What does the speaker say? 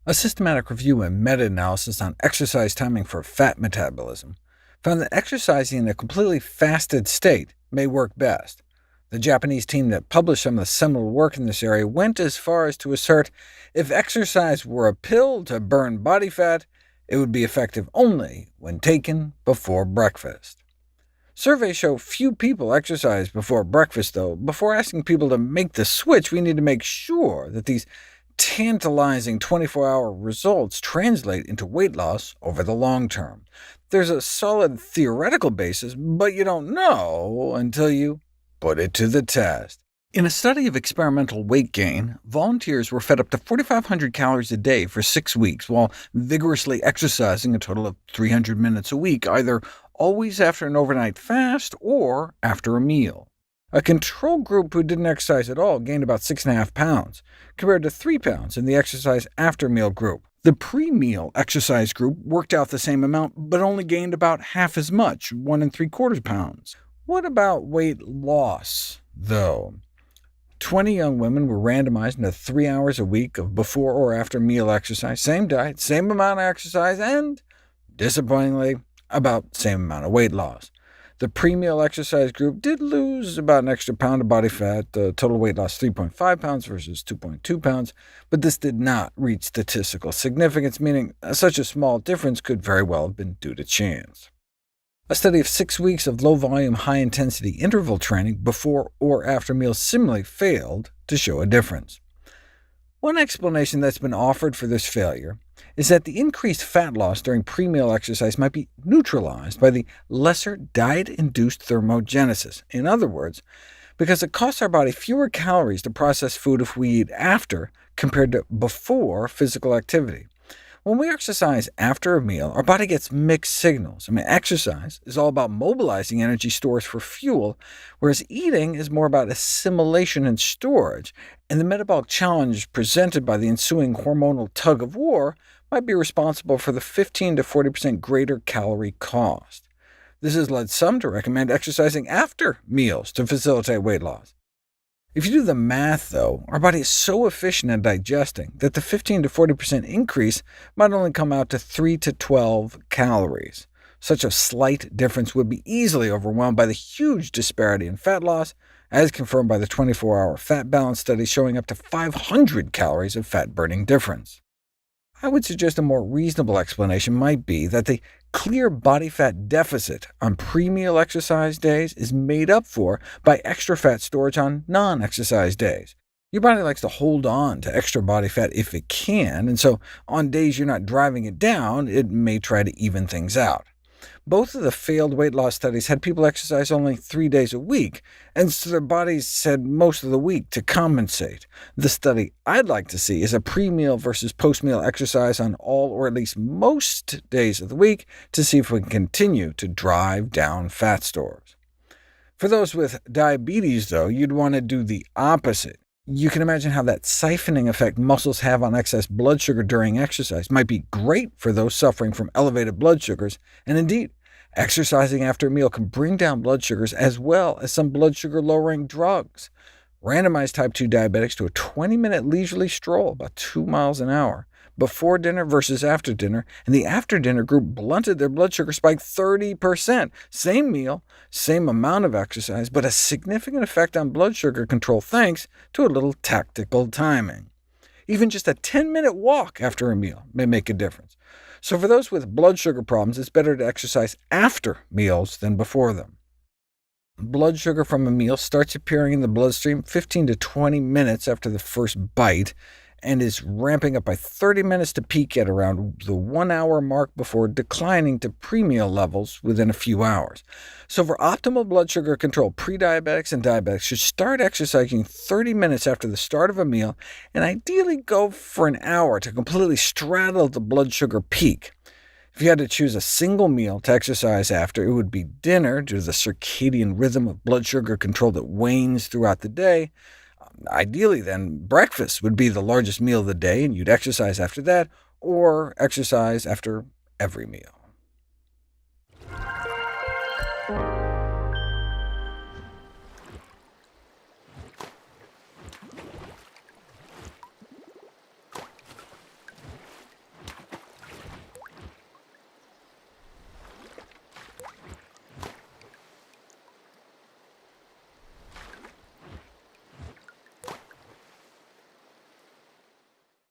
A systematic review and meta-analysis on exercise timing for fat metabolism found that exercising in a completely fasted state may work best. The Japanese team that published some of the seminal work in this area went as far as to assert if exercise were a pill to burn body fat, it would be effective only when taken before breakfast. Surveys show few people exercise before breakfast, though. Before asking people to make the switch, we need to make sure that these tantalizing 24-hour results translate into weight loss over the long term. There's a solid theoretical basis, but you don't know until you put it to the test. In a study of experimental weight gain, volunteers were fed up to 4,500 calories a day for 6 weeks, while vigorously exercising a total of 300 minutes a week, either always after an overnight fast or after a meal. A control group who didn't exercise at all gained about 6.5 pounds, compared to 3 pounds in the exercise after meal group. The pre-meal exercise group worked out the same amount, but only gained about half as much, 1.75 pounds. What about weight loss, though? 20 young women were randomized into 3 hours a week of before or after meal exercise, same diet, same amount of exercise, and, disappointingly, about the same amount of weight loss. The pre-meal exercise group did lose about an extra pound of body fat, total weight loss 3.5 pounds versus 2.2 pounds, but this did not reach statistical significance, meaning such a small difference could very well have been due to chance. A study of 6 weeks of low-volume, high-intensity interval training before or after meals similarly failed to show a difference. One explanation that's been offered for this failure is that the increased fat loss during pre-meal exercise might be neutralized by the lesser diet-induced thermogenesis. In other words, because it costs our body fewer calories to process food if we eat after compared to before physical activity. When we exercise after a meal, our body gets mixed signals. Exercise is all about mobilizing energy stores for fuel, whereas eating is more about assimilation and storage, and the metabolic challenge presented by the ensuing hormonal tug-of-war might be responsible for the 15 to 40% greater calorie cost. This has led some to recommend exercising after meals to facilitate weight loss. If you do the math, though, our body is so efficient at digesting that the 15 to 40% increase might only come out to 3 to 12 calories. Such a slight difference would be easily overwhelmed by the huge disparity in fat loss, as confirmed by the 24-hour fat balance study showing up to 500 calories of fat-burning difference. I would suggest a more reasonable explanation might be that the clear body fat deficit on pre-meal exercise days is made up for by extra fat storage on non-exercise days. Your body likes to hold on to extra body fat if it can, and so on days you're not driving it down, it may try to even things out. Both of the failed weight loss studies had people exercise only 3 days a week, and so their bodies had most of the week to compensate. The study I'd like to see is a pre-meal versus post-meal exercise on all or at least most days of the week to see if we can continue to drive down fat stores. For those with diabetes, though, you'd want to do the opposite. You can imagine how that siphoning effect muscles have on excess blood sugar during exercise might be great for those suffering from elevated blood sugars, and indeed, exercising after a meal can bring down blood sugars as well as some blood sugar-lowering drugs. Randomize type 2 diabetics to a 20-minute leisurely stroll about 2 miles an hour, before dinner versus after dinner, and the after-dinner group blunted their blood sugar spike 30%. Same meal, same amount of exercise, but a significant effect on blood sugar control thanks to a little tactical timing. Even just a 10-minute walk after a meal may make a difference. So for those with blood sugar problems, it's better to exercise after meals than before them. Blood sugar from a meal starts appearing in the bloodstream 15 to 20 minutes after the first bite, and is ramping up by 30 minutes to peak at around the 1-hour mark before declining to pre-meal levels within a few hours. So for optimal blood sugar control, pre-diabetics and diabetics should start exercising 30 minutes after the start of a meal, and ideally go for an hour to completely straddle the blood sugar peak. If you had to choose a single meal to exercise after, it would be dinner, due to the circadian rhythm of blood sugar control that wanes throughout the day. Ideally, then, breakfast would be the largest meal of the day, and you'd exercise after that, or exercise after every meal.